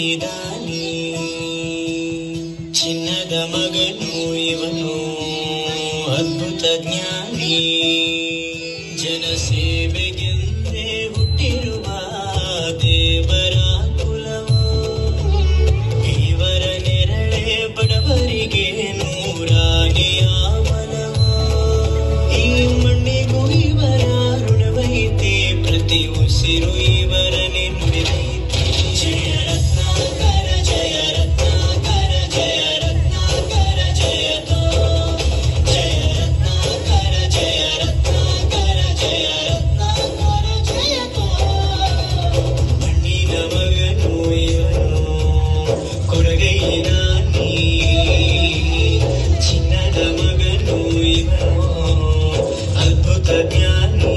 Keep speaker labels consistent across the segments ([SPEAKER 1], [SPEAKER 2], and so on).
[SPEAKER 1] ಕೊರಗೈದಾನಿ ಚಿನ್ನದ ಮಗನು ಇವನು ಅದ್ಭುತ ಜ್ಞಾನಿ ಜನಸೇವೆಗೆಂದೇ ಹುಟ್ಟಿರುವ ದೇವರ ಕುಲವು ಇವರ ನೆರಳೆ ಬಡವರಿಗೆ ನೂರಾನೆಯ ಬಲವು ಈ ಮಣ್ಣಿಗೂ ಇವರ ಋಣವೈತೆ ಪ್ರತಿ ಉಸಿರು ಇವರನೆ ನುಡಿದೈತೆ ಜಯ ರತ್ನಾಕರ ಜಯ ರತ್ನಾಕರ ಜಯ ರತ್ನಾಕರ ಜಯತೋ ಜಯ ರತ್ನಾಕರ ಜಯ ರತ್ನಾಕರ ಜಯ ರತ್ನಾಕರ ಜಯತೋ ಮಣ್ಣಿನ ಮಗನು ಇವನು ಕೊರಗೈದಾನಿ ಚಿನ್ನದ ಮಗನು ಇವನು ಅದ್ಭುತ ಜ್ಞಾನಿ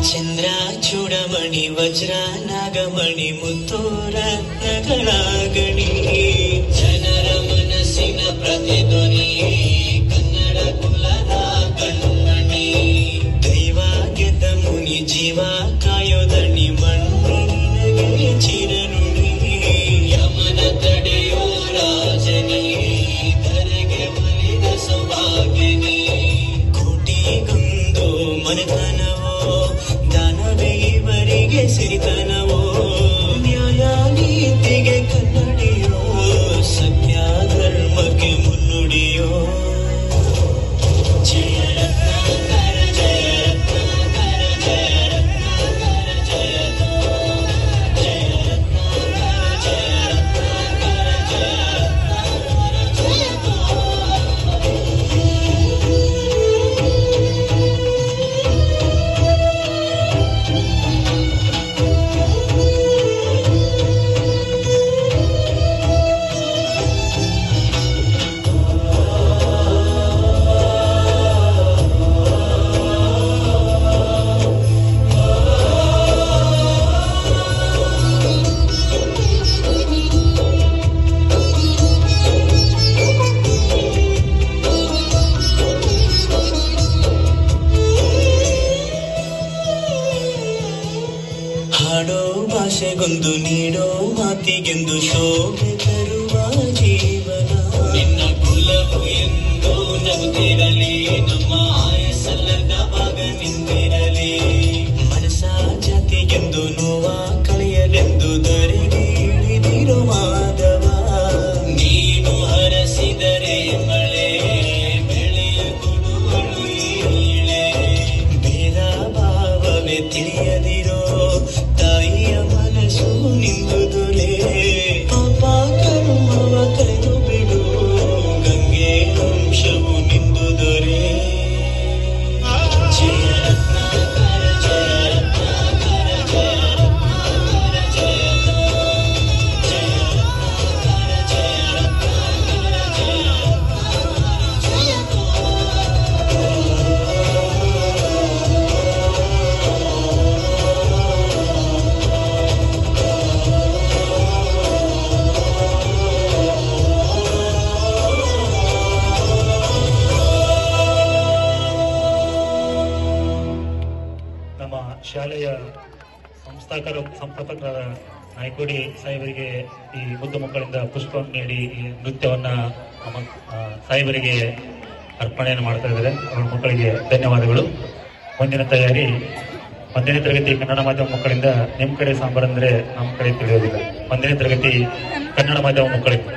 [SPEAKER 1] ಚಂದ್ರ ಚೂಡಮಣಿ ವಜ್ರ ನಾಗಮಣಿ ಮುತ್ತು ರತ್ನಗಳ ಗಣಿ ಜನರ ಮನಸ್ಸಿನ ಪ್ರತಿಧ್ವನಿ ಕನ್ನಡ ಕುಲದ ಕಣ್ಮಣಿ ದೈವ ಗೆದ್ದ ಮುನಿ ಜೀವ ಕಾಯೋದಣಿ ಮಣ್ಣಿಗೆ ಚಿರನುಡಿ ಯಮನ ತಡೆಯೋ ರಾಜನಿ ಧರೆಗೆ ಒಲಿದ ಸೌಭಾಗ್ಯನಿ ಕೋಟಿಗೊಂದು ಮನೆತನವೋ ದಾನವೇ ಇವರಿಗೆ ಸಿರಿತನವೋ ನ್ಯಾಯ ನೀತಿಗೆ ಕನ್ನಡಿಯೋ ಸತ್ಯ ಧರ್ಮಕ್ಕೆ ಮುನ್ನುಡಿಯೋ ಜಯ ರತ್ನಾಕರ ಜಯ ರತ್ನಾಕರ ಜಯ ರತ್ನಾಕರ ಜಯತೋ ಜಯ ರತ್ನಾಕರ ಜಯ ರತ್ನಾಕರ ಜಯ ರತ್ನಾಕರ ಜಯತೋ ಹಾಡೋ ಭಾಷೆಗೊಂದು ನೀಡೋ ಮಾತಿಗೆಂದು ಶೋಭೆ ತರುವ ಜೀವನ ನಿನ್ನ ಕುಲವು ಎಂದು ನಗುತ್ತಿರಲಿ ನಮ್ಮ ಆಯಸಲ್ಲದವಾಗ ನಿಂತಿರಲಿ ಮನಸ ಜಾತಿಗೆಂದು ನೋವ ಕಳೆಯಲೆಂದು ದರೆಗೆ ಇಳಿದಿರೋ ಮಾಧವ ನೀನು ಹರಸಿದರೆ ಮಳೆ ಬೆಳೆಯ ಕೊಡುವಳು ಇಳೆ ಭೇದ ಭಾವವೇ ತಿಳಿಯದಿರೋ ತಾಯಿಯ ಮನಸ್ಸು ನಿಂದು ದೊರೆ ಪಾಪ ಕರ್ಮವ ಕಳೆದು ಬಿಡು ಗಂಗೆ ಅಂಶವು ನಿಂದು ದೊರೆ ಜಯ ರತ್ನಾಕರ ಜಯ ರತ್ನಾಕರ ಜಯ ರತ್ನಾಕರ ಜಯತೋ ಜಯ ರತ್ನಾಕರ ಜಯ ರತ್ನಾಕರ ಜಯ ರತ್ನಾಕರ ಜಯತೋ
[SPEAKER 2] ನಮ್ಮ ಶಾಲೆಯ ಸಂಸ್ಥಾಪಕರಾದ ನಾಯ್ಕೋಡಿ ಸಾಹೇಬರಿಗೆ ಈ ಮುದ್ದು ಮಕ್ಕಳಿಂದ ಪುಷ್ಪವನ್ನು ನೀಡಿ ಈ ನೃತ್ಯವನ್ನ ನಮ್ಮ ಸಾಹೇಬರಿಗೆ ಅರ್ಪಣೆಯನ್ನು ಮಾಡ್ತಾ ಇದ್ದಾರೆ. ಅವರ ಮಕ್ಕಳಿಗೆ ಧನ್ಯವಾದಗಳು. ಮುಂದಿನ ತಯಾರಿ 1ನೇ ತರಗತಿ ಕನ್ನಡ ಮಾಧ್ಯಮ ಮಕ್ಕಳಿಂದ. ನಿಮ್ಮ ಕಡೆ ಸಾಂಬಾರ್ ಅಂದ್ರೆ ನಮ್ಮ ಕಡೆ ತಿಳಿಯೋದಿಲ್ಲ. 1ನೇ ತರಗತಿ ಕನ್ನಡ ಮಾಧ್ಯಮ ಮಕ್ಕಳಿಂದ